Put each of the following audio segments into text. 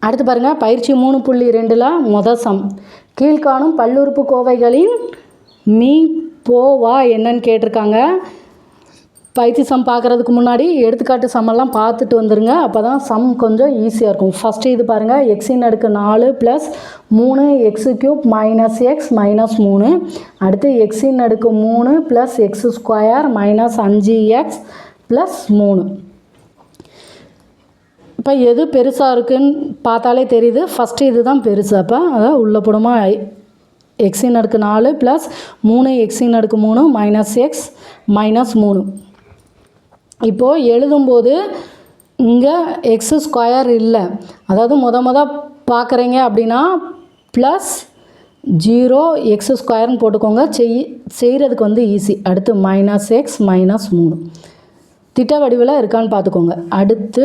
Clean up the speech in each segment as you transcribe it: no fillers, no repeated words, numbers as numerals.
அடுத்து பாருங்கள் பயிற்சி 3.2ல் மொதல் சம். கீழ்காணும் பல்லுறுப்புக்கோவைகளின் மீ போ வா என்னன்னு கேட்டிருக்காங்க. பயிற்சி சம் பார்க்குறதுக்கு முன்னாடி எடுத்துக்காட்டு சம்மெல்லாம் பார்த்துட்டு வந்துடுங்க. அப்போ தான் சம் கொஞ்சம் ஈஸியாக இருக்கும். ஃபஸ்ட்டு இது பாருங்கள், எக்ஸின் அடுக்கு 4 + 3 x³ - x -3. அடுத்து எக்ஸின் அடுக்கு 3 + x² - 5x + 3. இப்போ எது பெருசாக இருக்குன்னு பார்த்தாலே தெரியுது. ஃபஸ்ட்டு இது தான் பெருசு. அப்போ அதான் உள்ள போடுமா, எக்ஸின் அடுக்கு 4 + 3 எக்ஸின் அடுக்கு 3 - x -3. இப்போது எழுதும்போது இங்கே x² இல்லை. அதாவது மொத பார்க்குறீங்க அப்படின்னா +0 x² போட்டுக்கோங்க. செய்கிறதுக்கு வந்து ஈஸி. அடுத்து -x -3 திட்ட வடிவில் இருக்கான்னு பார்த்துக்கோங்க. அடுத்து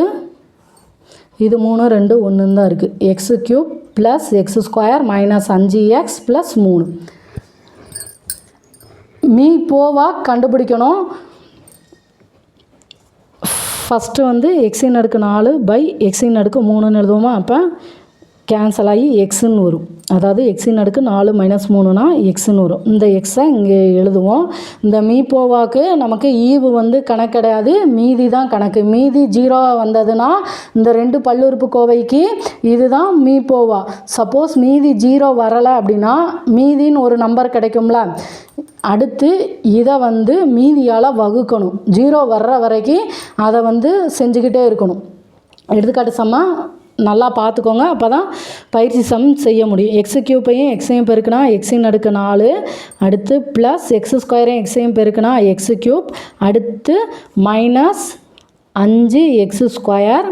இது 3 2 1 தான் இருக்குது. x³ + x² - 5x + 3. மீ போவா கண்டுபிடிக்கணும். ஃபஸ்ட்டு வந்து எக்ஸின் அடுக்கு 4 / எக்ஸின் அடுக்கு 3ன்னு எழுதுவோமா. அப்போ கேன்சல் ஆகி எக்ஸுன்னு வரும். அதாவது எக்ஸின் அடுக்கு 4 - 3னா எக்ஸுன்னு வரும். இந்த எக்ஸை இங்கே எழுதுவோம். இந்த மீ போவாக்கு நமக்கு ஈவு வந்து கணக்கு கிடையாது, மீதி தான் கணக்கு. மீதி 0 வந்ததுன்னா இந்த 2 பல்லுறுப்புக்கோவைக்கு இதுதான் மீ போவா. சப்போஸ் மீதி 0 வரலை அப்படின்னா மீதின்னு ஒரு நம்பர் கிடைக்கும்ல. அடுத்து இதை வந்து மீதியால் வகுக்கணும். 0 வர்ற வரைக்கும் அதை வந்து செஞ்சுக்கிட்டே இருக்கணும். எடுத்துக்காட்டு சம்மா நல்லா பார்த்துக்கோங்க. அப்போ தான் பயிற்சி சம் செய்ய முடியும். x³ எக்ஸையும் பெருக்குனா எக்ஸின் அடுக்கு 4. அடுத்து +x² எக்ஸையும் பெருக்குனா x³. அடுத்து -5x².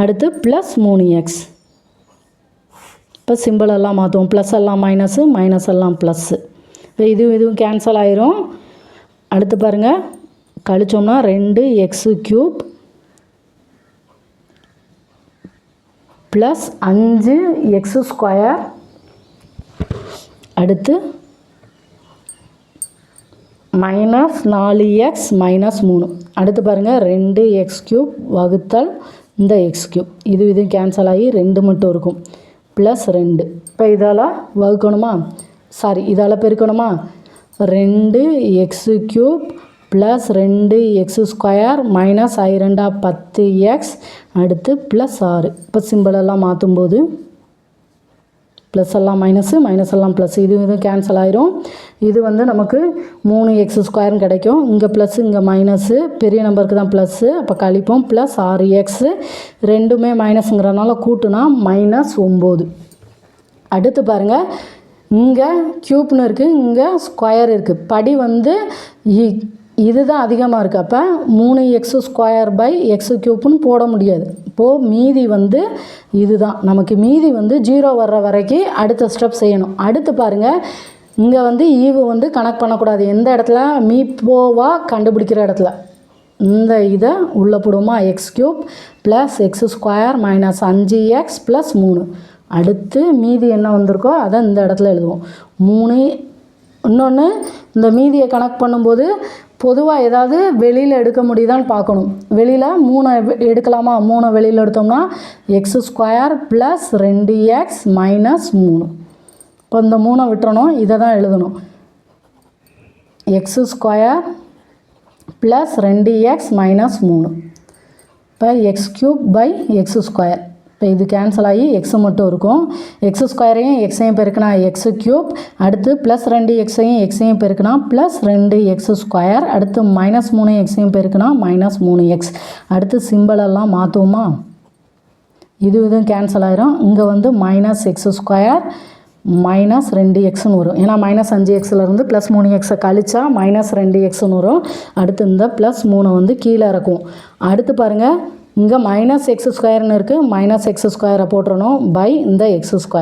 அடுத்து +3x. இப்போ சிம்பிள் எல்லாம் மாற்றுவோம். ப்ளஸ் எல்லாம் மைனஸு, மைனஸ் எல்லாம் ப்ளஸ்ஸு. இப்போ இதுவும் கேன்சல் ஆயிரும். அடுத்து பாருங்கள், கழிச்சோம்னா 2x³ + 5x². அடுத்து -4x -3. அடுத்து பாருங்கள் 2x³ வகுத்தல் இந்த x³. இதுவும் கேன்சல் ஆகி 2 மட்டும் இருக்கும். +2. இப்போ இதால் வகுக்கணுமா, சாரி இதால் பெருக்கணுமா. 2x³ + 2x² - i2 10x. அடுத்து +6. இப்போ சிம்பிளெல்லாம் மாற்றும்போது ப்ளஸ் எல்லாம் மைனஸு, மைனஸ் எல்லாம் ப்ளஸ். இதுவும் கேன்சல் ஆயிரும். இது வந்து நமக்கு 3x² கிடைக்கும். இங்கே ப்ளஸ்ஸு, இங்கே மைனஸு. பெரிய நம்பருக்கு தான் ப்ளஸ்ஸு. அப்போ கழிப்போம். +6x. ரெண்டுமே மைனஸுங்கிறனால கூட்டுனா -9. அடுத்து பாருங்கள், இங்கே க்யூப்னு இருக்குது, இங்கே ஸ்கொயர் இருக்குது. படி வந்து இதுதான் அதிகமாக இருக்குது. அப்போ 3x² / x³ போட முடியாது. இப்போது மீதி வந்து இதுதான் நமக்கு. மீதி வந்து 0 வர்ற வரைக்கும் அடுத்த ஸ்டெப் செய்யணும். அடுத்து பாருங்கள், இங்கே வந்து ஈவு வந்து கணக்கு பண்ணக்கூடாது. எந்த இடத்துல, மீ போவா கண்டுபிடிக்கிற இடத்துல இந்த இதை உள்ளே போடுவோமா. x³ + x² - 5x + 3. அடுத்து மீதி என்ன வந்திருக்கோ அதை இந்த இடத்துல எழுதுவோம். 3. இன்னொன்று, இந்த மீதியை கணக்கு பண்ணும்போது பொதுவாக ஏதாவது வெளியில் எடுக்க முடியுதான்னு பார்க்கணும். வெளியில் 3 எடுக்கலாமா. 3 வெளியில் எடுத்தோம்னா x² + 2x - 3. இப்போ இந்த 3 விட்டுறணும். இதை தான் எழுதணும். x² + 2x - 3. இப்போ x³ / x². இப்போ இது கேன்சல் ஆகி x மட்டும் இருக்கும். x² எக்ஸையும் பெருக்கினா x³. அடுத்து +2xையும் எக்ஸையும் பெருக்கினா +2x². அடுத்து -3xையும் பெருக்கினா -3x. அடுத்து சிம்பிளெல்லாம் மாற்றுவோமா. இதுவும் கேன்சல் ஆயிரும். இங்கே வந்து -x² -2xன்னு வரும். ஏன்னா -5xலேருந்து +3xை கழிச்சா -2xன்னு வரும். அடுத்து இந்த +3 வந்து கீழே இறக்கும். அடுத்து பாருங்கள், இங்கே -x² இருக்குது. -x² போட்டுறணும் இந்த x².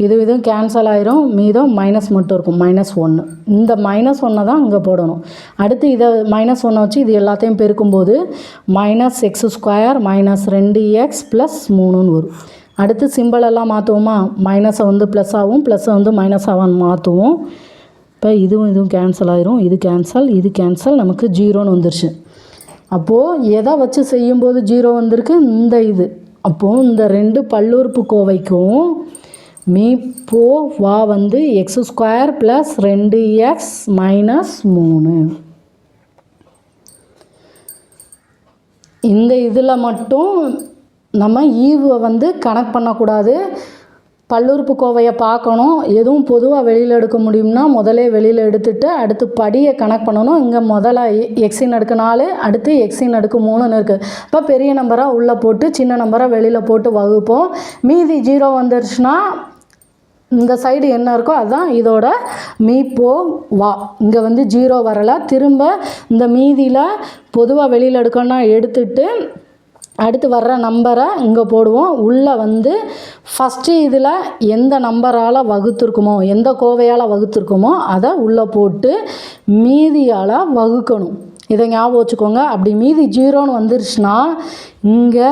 இதுவும் கேன்சல் ஆயிரும். மீதம் மைனஸ் மட்டும் இருக்கும். -1. இந்த -1 தான் இங்கே போடணும். அடுத்து இதை -1 வச்சு இது எல்லாத்தையும் பெருக்கும்போது -x² -2x + 3ன்னு வரும். அடுத்து சிம்பிளெல்லாம் மாற்றுவோமா. மைனஸை வந்து ப்ளஸ் ஆகும், ப்ளஸ்ஸை வந்து மைனஸ் ஆகும் மாற்றுவோம். இப்போ இதுவும் கேன்சல் ஆயிரும். இது கேன்சல் நமக்கு 0ன்னு வந்துருச்சு. அப்போது எதை வச்சு செய்யும்போது 0 வந்திருக்கு, இந்த இது அப்போது இந்த ரெண்டு பல்லுறுப்புக்கோவைக்கும் மீ போ வா வந்து X square plus 2x minus 3. இந்த இதில் மட்டும் நம்ம ஈவை வந்து கணக்கு பண்ணக்கூடாது. பல்லுறுப்புக்கோவையை பார்க்கணும். எதுவும் பொதுவாக வெளியில் எடுக்க முடியும்னா முதலே வெளியில் எடுத்துட்டு அடுத்து படியை கணக்கு பண்ணணும். இங்கே முதல்ல எக்ஸின் அடுக்கு 4, அடுத்து எக்ஸின் அடுக்கு 3ன்னு இருக்குது. இப்போ பெரிய நம்பராக உள்ளே போட்டு சின்ன நம்பராக வெளியில் போட்டு வகுப்போம். மீதி 0 வந்துருச்சுன்னா இந்த சைடு என்ன இருக்கோ அதுதான் இதோட மீ போ வா. இங்கே வந்து 0 வரலை. திரும்ப இந்த மீதியில் பொதுவாக வெளியில் எடுக்கணும்னா எடுத்துட்டு அடுத்து வர்ற நம்பரை இங்கே போடுவோம். உள்ளே வந்து ஃபஸ்ட்டு இதில் எந்த நம்பரால் வகுத்துருக்குமோ எந்த கோவையால் வகுத்துருக்குமோ அதை உள்ளே போட்டு மீதியால் வகுக்கணும். இதை ஞாபகம் வச்சுக்கோங்க. அப்படி மீதி 0ன்னு வந்துருச்சுன்னா இங்கே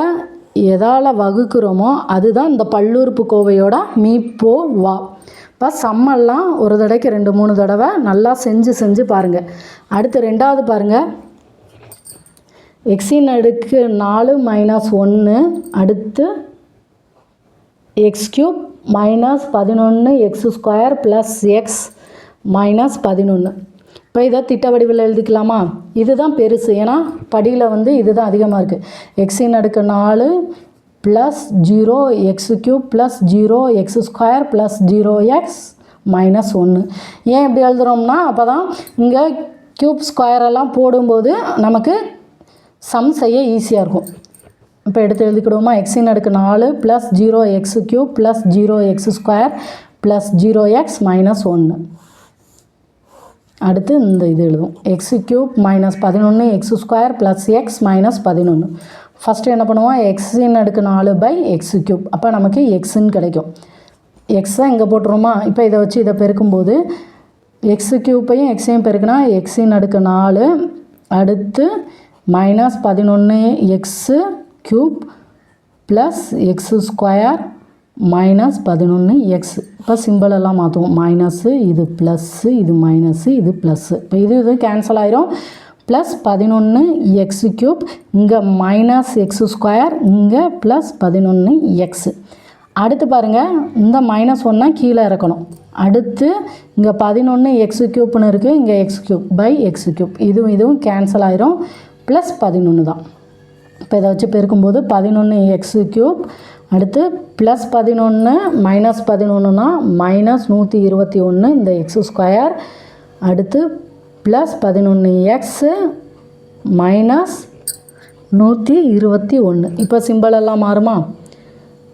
எதால் வகுக்கிறோமோ அதுதான் இந்த பல்லுறுப்புக்கோவையோட மீ போ வா. இப்போ சம்மெல்லாம் ஒரு தடவைக்கு 2-3 தடவை நல்லா செஞ்சு பாருங்கள். அடுத்து ரெண்டாவது பாருங்கள். எக்ஸின் அடுக்கு 4 மைனஸ் 1, அடுத்து X cube minus 11 X square plus X minus 11. இப்போ இதை திட்ட வடிவில் எழுதிக்கலாமா? இதுதான் பெருசு. ஏன்னா படியில் வந்து இதுதான் அதிகமாக இருக்குது. எக்ஸின் அடுக்கு 4 plus 0 X cube plus 0 X square plus 0x minus 1. ஏன் இப்படி எழுதுகிறோம்னா அப்போ தான் இங்கே க்யூப் ஸ்கொயரெல்லாம் போடும்போது நமக்கு சம் செய்ய ஈஸியாக இருக்கும். இப்போ எடுத்து எழுதிக்கிடுவோமா? எக்ஸின் அடுக்கு 4 plus 0 X cube plus 0 X square plus 0x minus 1. அடுத்து இந்த இது எழுதுவோம். X cube minus 11 X square plus X minus 11. First என்ன பண்ணுவோம்? எக்ஸின் அடுக்கு 4 பை எக்ஸ் கியூப். அப்போ நமக்கு எக்ஸுன்னு கிடைக்கும். எக்ஸை இங்கே போட்டுருவோமா? இப்போ இதை வச்சு இதை பெருக்கும்போது எக்ஸ் கியூப்பையும் எக்ஸையும் பெருக்குனா எக்ஸின் அடுக்கு 4 அடுத்து minus 11 x cube plus x square minus 11 X. இப்போ சிம்பிளெல்லாம் மாற்றுவோம். மைனஸு இது ப்ளஸ்ஸு இது மைனஸு இது ப்ளஸ்ஸு. இப்போ இது கேன்சல் ஆயிரும். ப்ளஸ் 11 எக்ஸு க்யூப், இங்கே மைனஸ் எக்ஸு ஸ்கொயர், இங்கே ப்ளஸ் 11 எக்ஸு. அடுத்து பாருங்கள், இந்த மைனஸ் 1 கீழே இறக்கணும். அடுத்து இங்கே 11 எக்ஸு க்யூப்னு இருக்குது, இங்கே x cube by x cube. இதுவும் கேன்சல் ஆயிரும். ப்ளஸ் 11 தான். இப்போ இதை வச்சு பெருக்கும்போது 11 எக்ஸு க்யூப், அடுத்து ப்ளஸ் 11 மைனஸ் 11னா மைனஸ் 121 இந்த எக்ஸு ஸ்கொயர், அடுத்து ப்ளஸ் 11 எக்ஸு மைனஸ் 121. இப்போ சிம்பிள் எல்லாம் மாறுமா?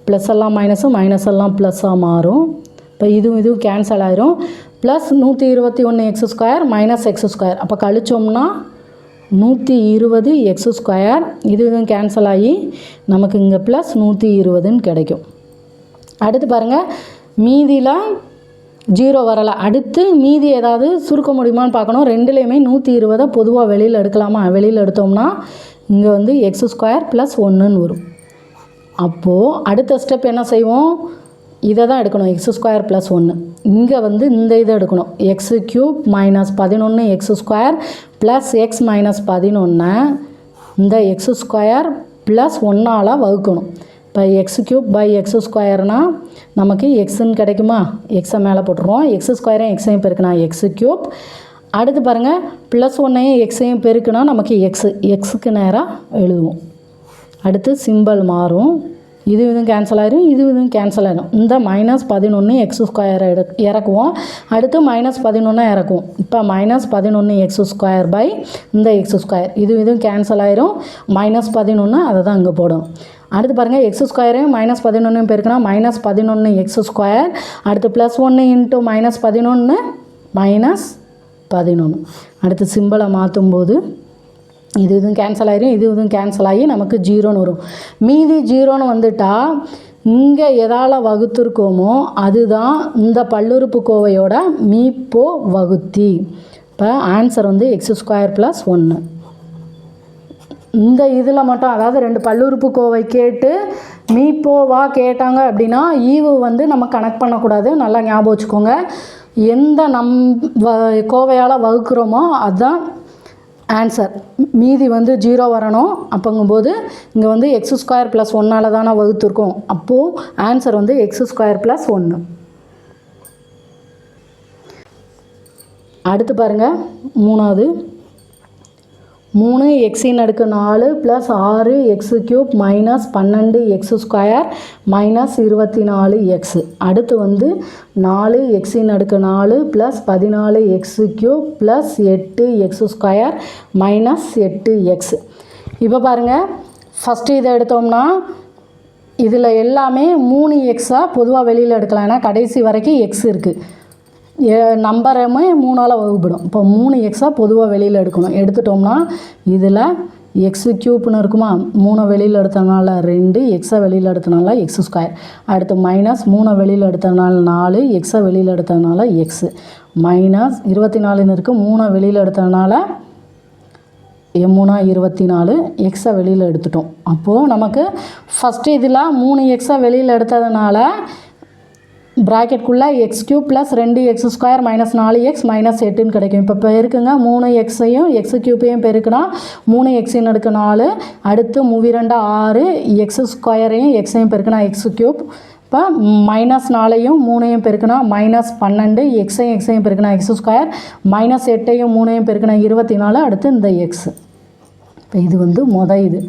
ப்ளஸ் எல்லாம் மைனஸும் மைனஸ் எல்லாம் ப்ளஸ்ஸாக மாறும். இப்போ இதுவும் கேன்சல் ஆயிரும். Plus 121 X square minus X square. அப்போ கழிச்சோம்னா 120 எக்ஸ் ஸ்கொயர். இதுவும் கேன்சல் ஆகி நமக்கு இங்கே ப்ளஸ் 120ன்னு கிடைக்கும். அடுத்து பாருங்கள், மீதியில் 0 வரலை. அடுத்து மீதி ஏதாவது சுருக்க முடியுமான்னு பார்க்கணும். ரெண்டுலேயுமே 120 பொதுவாக வெளியில் எடுக்கலாமா? வெளியில் எடுத்தோம்னா இங்கே வந்து எக்ஸ் ஸ்கொயர் ப்ளஸ் 1ன்னு வரும். அப்போது அடுத்த ஸ்டெப் என்ன செய்வோம்? இதை தான் எடுக்கணும், எக்ஸ் ஸ்கொயர் ப்ளஸ் 1. இங்கே வந்து இந்த இதை எடுக்கணும், x cube minus 11 X square plus X minus 11 இந்த எக்ஸ் ஸ்கொயர் ப்ளஸ் 1ஆல் வகுக்கணும். இப்போ எக்ஸ் க்யூப் பை எக்ஸ் ஸ்கொயர்னால் நமக்கு எக்ஸுன்னு கிடைக்குமா? எக்ஸை மேலே போட்டுருவோம். எக்ஸ் ஸ்கொயரையும் எக்ஸையும் பெருக்குனா எக்ஸு க்யூப். அடுத்து பாருங்கள், ப்ளஸ் 1ஐயும் எக்ஸையும் பெருக்குனா நமக்கு எக்ஸுக்கு நேராக எழுதுவோம். அடுத்து சிம்பிள் மாறும். இதுவும் கேன்சல் ஆயிரும், இதுவும் கேன்சல் ஆயிரும். இந்த மைனஸ் 11 எக்ஸ் ஸ்கொயரை இறக்குவோம். அடுத்து மைனஸ் 11 இறக்குவோம். இப்போ மைனஸ் 11 எக்ஸ் ஸ்கொயர் பை இந்த எக்ஸ் ஸ்கொயர். இதுவும் கேன்சல் ஆயிரும். மைனஸ் 11 அதை தான் இங்கே போடும். அடுத்து பாருங்கள், எக்ஸ் ஸ்கொயரையும் மைனஸ் 11 பெருக்குனா மைனஸ் 11 எக்ஸ் ஸ்கொயர். அடுத்து ப்ளஸ் 1 இன்ட்டு மைனஸ் 11 மைனஸ் 11. அடுத்து சிம்பிளை மாற்றும்போது இதுவும் கேன்சல் ஆயிரும், இதுவும் கேன்சல் ஆகி நமக்கு 0ன்னு வரும். மீதி 0ன்னு வந்துட்டால் இங்கே எதால் வகுத்துருக்கோமோ அதுதான் இந்த பல்லுறுப்புக்கோவையோட மீப்போ வகுத்தி. இப்போ ஆன்சர் வந்து எக்ஸ் ஸ்கொயர் ப்ளஸ் 1. இந்த இதில் மட்டும், அதாவது 2 பல்லுறுப்புக்கோவை கேட்டு மீப்போவா கேட்டாங்க அப்படின்னா ஈவு வந்து நம்ம கனெக்ட் பண்ணக்கூடாது. நல்லா ஞாபகம் வச்சுக்கோங்க. எந்த கோவையால் வகுக்கிறோமோ அதுதான் ஆன்சர் மீதி வந்து 0 வரணும். அப்போங்கும்போது இங்கே வந்து எக்ஸ் ஸ்கொயர் ப்ளஸ் 1ஆல் தானே வகுத்துருக்கோம். அப்போது ஆன்சர் வந்து எக்ஸ் ஸ்கொயர் ப்ளஸ் 1. அடுத்து பாருங்கள், மூணாவது 3 எக்ஸின் அடுக்கு 4 plus 6 x cube minus 12 x square minus 24 x. அடுத்து வந்து 4 எக்ஸின் அடுக்கு 4 plus 14 x cube plus 8 x square minus 8 x. இப்போ பாருங்கள், ஃபஸ்ட்டு இதை எடுத்தோம்னா இதில் எல்லாமே 3 எக்ஸாக பொதுவாக வெளியில் எடுக்கலாம். ஏன்னா கடைசி வரைக்கும் எக்ஸ் இருக்குது, நம்பருமே 3ஆல் வகுப்படும். இப்போ 3 எக்ஸாக பொதுவாக வெளியில் எடுக்கணும். எடுத்துட்டோம்னா இதில் எக்ஸு க்யூப்னு இருக்குமா, 3 வெளியில் எடுத்தனால 2, எக்ஸை வெளியில் எடுத்தனால எக்ஸு ஸ்கொயர். அடுத்து மைனஸ் 3 வெளியில் எடுத்தனால 4, எக்ஸை வெளியில் எடுத்தனால எக்ஸு மைனஸ் 24ன்னு இருக்குது. 3 வெளியில் எடுத்தனால 3 24, எக்ஸை வெளியில் எடுத்துட்டோம். அப்போது நமக்கு ஃபஸ்ட்டு இதில் 3 எக்ஸை வெளியில் எடுத்ததுனால ப்ராக்கெட்குள்ளே x cube plus 2 x square minus 4 x minus 8ன்னு கிடைக்கும். இப்போ பெருக்குங்க, 3 எக்ஸையும் எக்ஸ் க்யூப்பையும் பெருக்குனா 3 எக்ஸின் அடுக்கு 4, அடுத்து 2 6 எக்ஸ் ஸ்கொயரையும் எக்ஸையும் பெருக்குனா எக்ஸ் க்யூப். இப்போ மைனஸ் 4ஐயும் 3ஐயும் பெருக்குனா மைனஸ் 12, எக்ஸையும் பெருக்குனா எக்ஸ் ஸ்கொயர் மைனஸ் 8ஐயும் 3ஐயும் பெருக்குனா 24. அடுத்து இந்த எக்ஸ். இப்போ இது வந்து இது.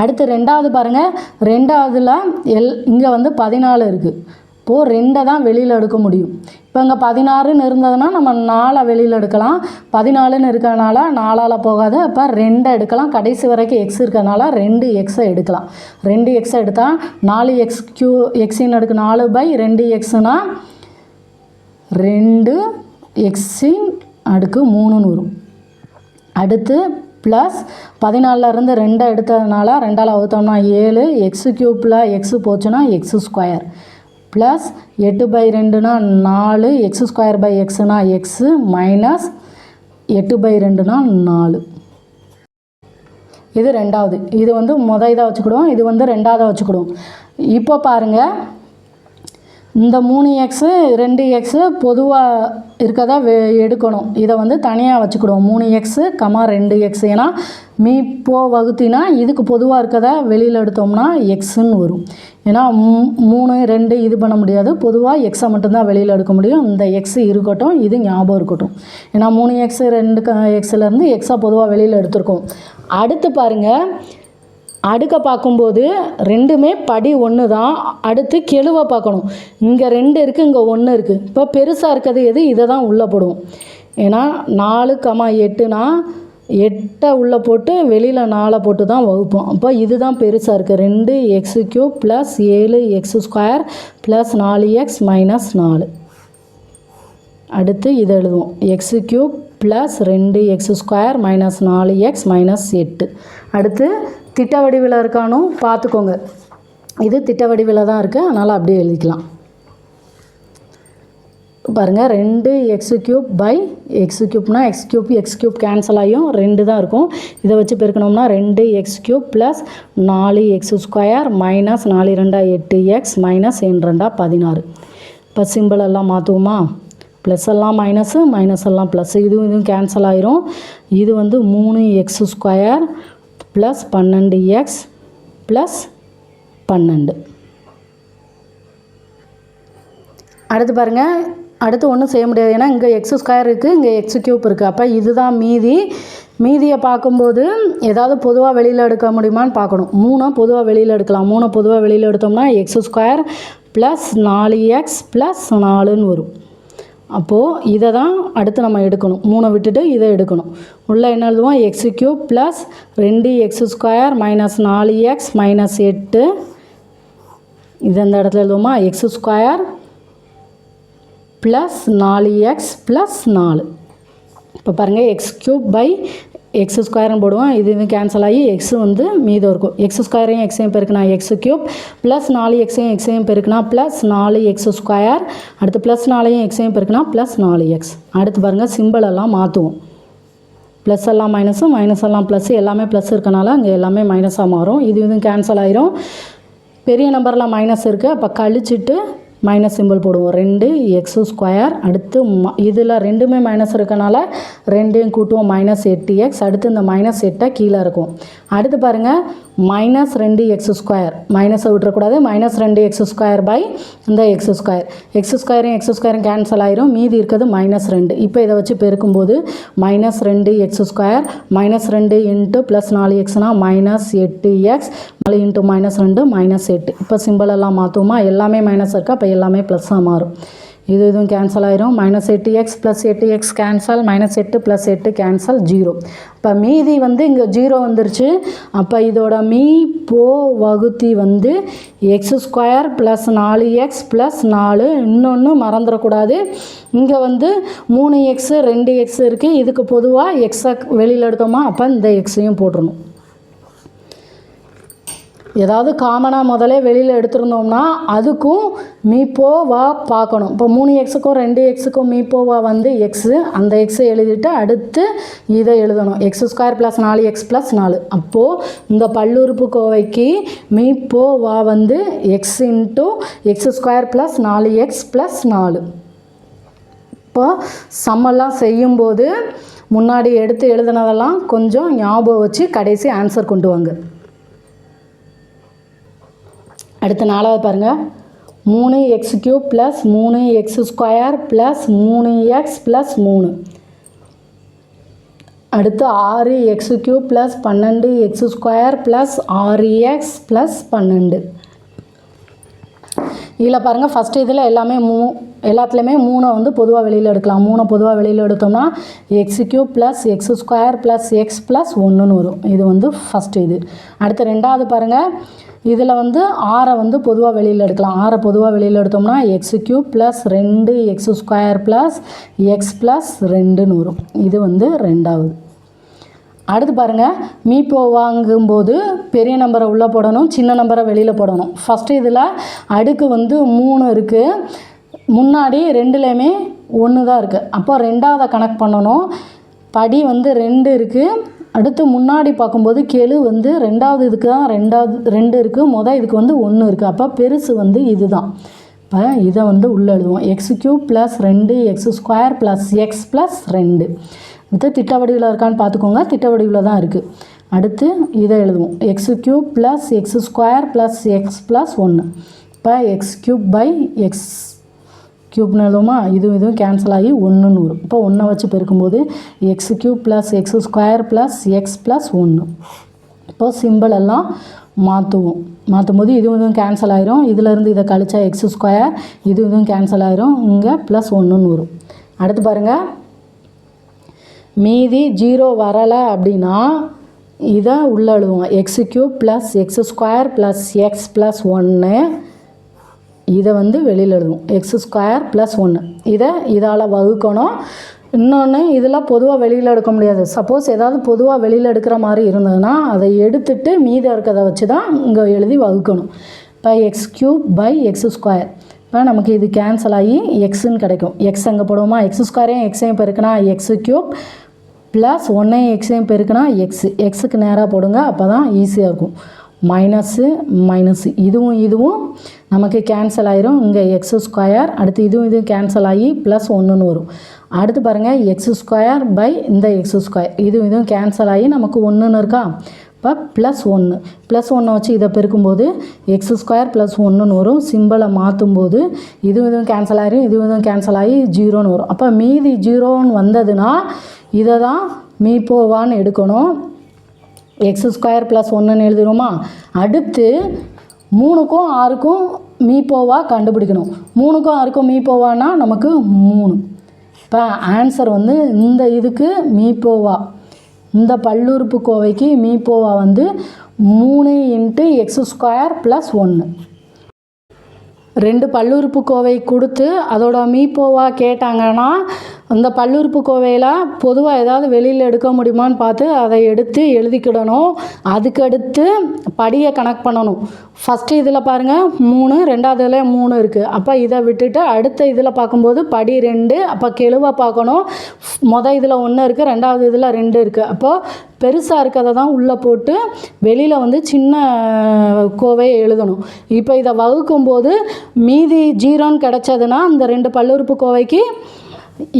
அடுத்து ரெண்டாவது பாருங்கள், ரெண்டாவதில் இங்கே வந்து 14 இருக்குது. இப்போது 2 தான் வெளியில் எடுக்க முடியும். இப்போ இங்கே 16ன்னு இருந்ததுன்னா நம்ம 4 வெளியில் எடுக்கலாம். 14ன்னு இருக்கிறனால 4ஆல் போகாது. அப்போ 2 எடுக்கலாம். கடைசி வரைக்கும் எக்ஸ் இருக்கிறனால 2 எக்ஸை எடுக்கலாம். 2 எக்ஸை எடுத்தால் 4 எக்ஸின் அடுக்கு 4/2 எக்ஸுனா 2 எக்ஸின் அடுக்கு 3ன்னு வரும். அடுத்து ப்ளஸ் 14லேருந்து 2 எடுத்ததுனால 2ஆல் வகுத்தோம்னா 7, எக்ஸு க்யூப்பில் எக்ஸு போச்சுன்னா எக்ஸு ஸ்கொயர் ப்ளஸ் 8/2னா 4, எக்ஸ் ஸ்கொயர் பை எக்ஸுனா எக்ஸு மைனஸ் 8/2னா 4. இது ரெண்டாவது. இது வந்து இதாக வச்சுக்கிடுவோம், இது வந்து ரெண்டாவதாக வச்சுக்கிடுவோம். இப்போ பாருங்கள், இந்த 3 எக்ஸு 2 எக்ஸு பொதுவாக இருக்கதா எடுக்கணும். இதை வந்து தனியாக வச்சுக்கிடுவோம். 3 எக்ஸு 2 எக்ஸ். ஏன்னா மீப்போ வகுத்தினா இதுக்கு பொதுவாக இருக்கதா வெளியில் எடுத்தோம்னா எக்ஸுன்னு வரும். ஏன்னா 3 2 இது பண்ண முடியாது. பொதுவாக எக்ஸை மட்டும்தான் வெளியில் எடுக்க முடியும். இந்த எக்ஸு இருக்கட்டும், இது ஞாபகம் இருக்கட்டும். ஏன்னா 3 எக்ஸு 2 எக்ஸ்லேருந்து எக்ஸாக பொதுவாக வெளியில் எடுத்துருக்கோம். அடுத்து பாருங்கள், அடுக்க பார்க்கும்போது ரெண்டுமே படி 1 தான். அடுத்து கெழுவை பார்க்கணும். இங்கே 2 இருக்குது, இங்கே 1 இருக்குது. இப்போ பெருசாக இருக்கிறது எது, இதை தான் உள்ளே போடுவோம். ஏன்னா 4, 8னா 8 உள்ளே போட்டு வெளியில் 4 போட்டு தான் வகுப்போம். அப்போ இதுதான் பெருசாக இருக்குது. 2 x cube plus 7 x square plus 4 x minus 4. அடுத்து இதை எழுதுவோம். X cube plus 2 x square minus 4 x minus 8. அடுத்து திட்ட வடிவில் இருக்கானும் பார்த்துக்கோங்க. இது திட்ட வடிவில் தான் இருக்குது, அதனால் அப்படியே எழுதிக்கலாம். பாருங்கள், 2 எக்ஸு க்யூப் பை எக்ஸு க்யூப்னா எக்ஸ் க்யூப் கேன்சல் ஆகியும் 2 தான் இருக்கும். இதை வச்சு பெருக்கணும்னா 2 x cube plus 4 x square minus 4 2 8 x minus 2 16. இப்போ சிம்பிள் எல்லாம் மாற்றுவோமா, ப்ளஸ் எல்லாம் மைனஸு, மைனஸ் எல்லாம் ப்ளஸ், இதுவும் கேன்சல் ஆகிரும். இது வந்து 3 x square plus 12 x plus 12. அடுத்து பாருங்கள், அடுத்து ஒன்றும் செய்ய முடியாது. ஏன்னா இங்கே எக்ஸ் ஸ்கொயர் இருக்குது, இங்கே எக்ஸ் க்யூப் இருக்குது. அப்போ இதுதான் மீதியை பார்க்கும்போது ஏதாவது பொதுவாக வெளியில் எடுக்க முடியுமான்னு பார்க்கணும். 3 பொதுவாக வெளியில் எடுக்கலாம். 3 பொதுவாக வெளியில் எடுத்தோம்னா x square plus 4 x plus 4ன்னு வரும். அப்போது இதை தான் அடுத்து நம்ம எடுக்கணும். 3 விட்டுட்டு இதை எடுக்கணும். உள்ளே என்ன எழுதுவோம், x cube plus 2 x square minus 4 x minus 8. இது அந்த இடத்துல எழுதுவோமா, x square plus 4 x plus 4. இப்போ பாருங்கள், எக்ஸ் க்யூப் பை எக்ஸ் ஸ்கொயர்னு போடுவோம். இது கேன்சல் ஆகி எக்ஸு வந்து மீதம் இருக்கும். எக்ஸ் ஸ்கொயரையும் எக்ஸையும் பெருக்கினா எக்ஸு க்யூப் ப்ளஸ் 4 எக்ஸையும் பெருக்கினா ப்ளஸ் 4 எக்ஸ் ஸ்கொயர். அடுத்து ப்ளஸ் 4 எக்ஸையும் பெருக்கினா ப்ளஸ் 4 எக்ஸ். அடுத்து பாருங்கள், சிம்பிள் எல்லாம் மாற்றுவோம். ப்ளஸ் எல்லாம் மைனஸும், மைனஸ் எல்லாம் ப்ளஸ், எல்லாமே ப்ளஸ் இருக்கனால அங்கே எல்லாமே மைனஸாக மாறும். இது கேன்சல் ஆகிரும். பெரிய நம்பரில் மைனஸ் இருக்குது, அப்போ கழிச்சிட்டு மைனஸ் சிம்பிள் போடுவோம். 2x². அடுத்து இதில் ரெண்டுமே மைனஸ் இருக்கனால ரெண்டையும் கூட்டுவோம். -8x. அடுத்து இந்த -8 கீழே இருக்கும். அடுத்து பாருங்கள் -2x². மைனஸை விட்டுறக்கூடாது. -2x² பை இந்த x². x² கேன்சல் ஆயிரும். மீதி இருக்கிறது -2. இப்போ இதை வச்சு பெருக்கும்போது -2x². -2 into +4xனா -8x. 4 இன்ட்டு -2 -8. இப்போ சிம்பிள் எல்லாம் மாற்றுவோமா? எல்லாமே மைனஸ் இருக்கா? அப்போ எல்லாமே ப்ளஸ்ஸாக மாறும். இதுவும் கேன்சல் ஆயிரும். -8x + 8x cancel. -8 + 8 கேன்சல். 0. இப்போ மீதி வந்து இங்கே 0 வந்துருச்சு. அப்போ இதோட மீ/போ வகுத்தி வந்து x² + 4x + 4. இன்னொன்று மறந்துடக்கூடாது, இங்கே வந்து 3x 2x இருக்குது. இதுக்கு பொதுவாக எக்ஸை வெளியில் எடுத்தோமா? அப்போ இந்த எக்ஸையும் போட்டுடணும். ஏதாவது காமனாக முதலே வெளியில் எடுத்துருந்தோம்னா அதுக்கும் மீ/போ பார்க்கணும். இப்போ 3xக்கும் 2xக்கும் மீ/போ வந்து எக்ஸு. அந்த எக்ஸை எழுதிட்டு அடுத்து இதை எழுதணும். x² + 4x + 4. அப்போது இந்த பல்லுறுப்புக்கோவைக்கு மீ/போ வந்து x × x² + 4x + 4. இப்போ சம்மெல்லாம் செய்யும்போது முன்னாடி எடுத்து எழுதுனதெல்லாம் கொஞ்சம் ஞாபகம் வச்சு கடைசி ஆன்சர் கொண்டு வாங்க. அடுத்து 4வது பாருங்கள். 3x³ + 3x² + 3x + 3. அடுத்து 6x³ + 12x² + 6x + 12. இதில் பாருங்கள், ஃபஸ்ட்டு இதில் எல்லாத்துலேயுமே 3 வந்து பொதுவாக வெளியில் எடுக்கலாம். 3 பொதுவாக வெளியில் எடுத்தோம்னா x³ + x² + x + 1ன்னு வரும். இது வந்து ஃபஸ்ட்டு இது. அடுத்து 2வது பாருங்கள், இதில் வந்து 6 வந்து பொதுவாக வெளியில் எடுக்கலாம். 6 பொதுவாக வெளியில் எடுத்தோம்னா x³ + 2x² + x + 2ன்னு வரும். இது வந்து 2வது. அடுத்து பாருங்கள், மீ/போ வாங்கும்போது பெரிய நம்பரை உள்ளே போடணும், சின்ன நம்பரை வெளியில் போடணும். ஃபஸ்ட்டு இதில் அடுக்கு வந்து 3 இருக்குது. முன்னாடி ரெண்டுலேயுமே 1 தான் இருக்குது. அப்போ 2வது கணக்கு பண்ணணும். படி வந்து 2 இருக்குது. அடுத்து முன்னாடி பார்க்கும்போது கெழு வந்து 2வது இதுக்கு தான் 2 இருக்குது. இதுக்கு வந்து 1 இருக்குது. அப்போ பெருசு வந்து இது தான். இப்போ இதை வந்து உள்ளே எழுதுவோம். x³ + 2x² + x + 2. இது திட்ட வடிவில் இருக்கான்னு பார்த்துக்கோங்க. திட்ட வடிவில் தான் இருக்குது. அடுத்து இதை எழுதுவோம். x³ + x² + x + 1. இப்போ x³ x³ எழுதுவோமா? இதுவும் கேன்சல் ஆகி 1ன்னு வரும். இப்போ 1 வச்சு பெருக்கும்போது x³ + x² + x + 1. இப்போ சிம்பிள் எல்லாம் மாற்றும்போது இதுவும் கேன்சல் ஆயிரும். இதிலேருந்து இதை கழிச்சா x². இதுவும் கேன்சல் ஆயிரும். இங்கே +1ன்னு வரும். அடுத்து பாருங்கள், மீதி 0 வரலை அப்படின்னா இதை உள்ளே எழுதுவோம். x³ + x² + x + 1. இதை வந்து வெளியில் எழுதுவோம். x² + 1. இதால் வகுக்கணும். இன்னொன்று, இதில் பொதுவாக வெளியில் எடுக்க முடியாது. சப்போஸ் ஏதாவது பொதுவாக வெளியில் எடுக்கிற மாதிரி இருந்ததுன்னா அதை எடுத்துட்டு மீதி இருக்கிறத வச்சு தான் இங்கே எழுதி வகுக்கணும். இப்போ x³ / x². இப்போ நமக்கு இது கேன்சல் ஆகி எக்ஸுன்னு கிடைக்கும். எக்ஸ் எங்கே போடுவோமா? x² எக்ஸையும் பெருக்கினா x³ + 1 எக்ஸையும் பெருக்கினா எக்ஸுக்கு நேராக போடுங்க. அப்போ தான் ஈஸியாக இருக்கும். மைனஸு இதுவும் நமக்கு கேன்சல் ஆயிரும். இங்கே x². அடுத்து இதுவும் கேன்சல் ஆகி +1ன்னு வரும். அடுத்து பாருங்கள், x² பை இந்த x². இதுவும் கேன்சல் ஆகி நமக்கு 1ன்னு இருக்கா? இப்போ +1 வச்சு இதை பெருக்கும்போது x² + 1ன்னு வரும். சிம்பிளை மாற்றும்போது இதுவும் கேன்சல் ஆயிரும். இதுவும் கேன்சல் ஆகி 0ன்னு வரும். அப்போ மீதி 0ன்னு வந்ததுன்னா இதை தான் மீ/போவான்னு எடுக்கணும். x² + 1ன்னு எழுதிடுவோமா? அடுத்து 3க்கும் 6க்கும் மீ/போவா கண்டுபிடிக்கணும். 3க்கும் 6க்கும் மீ/போவான்னா நமக்கு 3. இப்போ ஆன்சர் வந்து இந்த இதுக்கு மீ/போவா, இந்த பல்லுறுப்புக்கோவைக்கு மீ/போவா வந்து 3 × x² + 1. 2 பல்லுறுப்புக்கோவை கொடுத்து அதோட மீ/போவா கேட்டாங்கன்னா அந்த பல்லுறுப்புக்கோவையில் பொதுவாக ஏதாவது வெளியில் எடுக்க முடியுமான்னு பார்த்து அதை எடுத்து எழுதிக்கிடணும். அதுக்கடுத்து படியை கணக்கு பண்ணணும். ஃபஸ்ட்டு இதில் பாருங்கள் 3, 2வதுல 3 இருக்குது. அப்போ இதை விட்டுட்டு அடுத்த இதில் பார்க்கும்போது படி 2. அப்போ கெழுவை பார்க்கணும். இதில் 1 இருக்குது, 2வது இதில் 2 இருக்குது. அப்போது பெருசாக இருக்கிறத தான் உள்ளே போட்டு வெளியில் வந்து சின்ன கோவையை எழுதணும். இப்போ இதை வகுக்கும்போது மீதி 0ன்னு கிடச்சதுன்னா அந்த 2 பல்லுறுப்புக்கோவைக்கு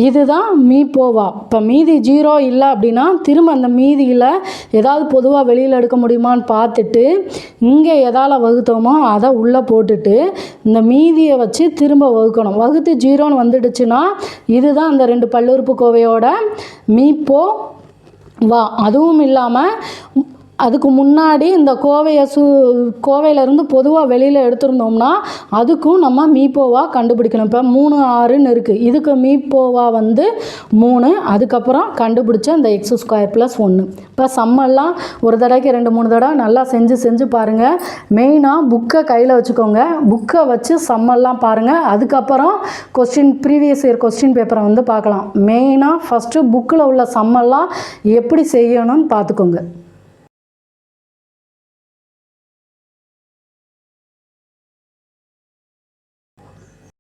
இதுதான் மீப்போவா. இப்போ மீதி 0 இல்லை அப்படின்னா திரும்ப அந்த மீதியில் ஏதாவது பொதுவாக வெளியில் எடுக்க முடியுமான்னு பார்த்துட்டு இங்கே எதால் வகுத்தோமோ அதை உள்ளே போட்டுட்டு இந்த மீதியை வச்சு திரும்ப வகுக்கணும். வகுத்து 0ன்னு வந்துடுச்சுன்னா இதுதான் அந்த 2 பல்லுறுப்புக்கோவையோட மீப்போ வா. அதுவும் இல்லாமல் அதுக்கு முன்னாடி இந்த கோவையிலேருந்து பொதுவாக வெளியில் எடுத்திருந்தோம்னா அதுக்கும் நம்ம மீப்போவா கண்டுபிடிக்கணும். இப்போ 3 6ன்னு இருக்குது. இதுக்கு மீப்போவா வந்து 3. அதுக்கப்புறம் கண்டுபிடிச்ச இந்த x² + 1. இப்போ சம்மெல்லாம் ஒரு தடவைக்கு 2-3 தடவை நல்லா செஞ்சு பாருங்கள். மெயினாக புக்கை கையில் வச்சுக்கோங்க. புக்கை வச்சு சம்மெல்லாம் பாருங்கள். அதுக்கப்புறம் ப்ரீவியஸ் இயர் கொஸ்டின் பேப்பரை வந்து பார்க்கலாம். மெயினாக ஃபஸ்ட்டு புக்கில் உள்ள சம்மெல்லாம் எப்படி செய்யணும்னு பார்த்துக்கோங்க.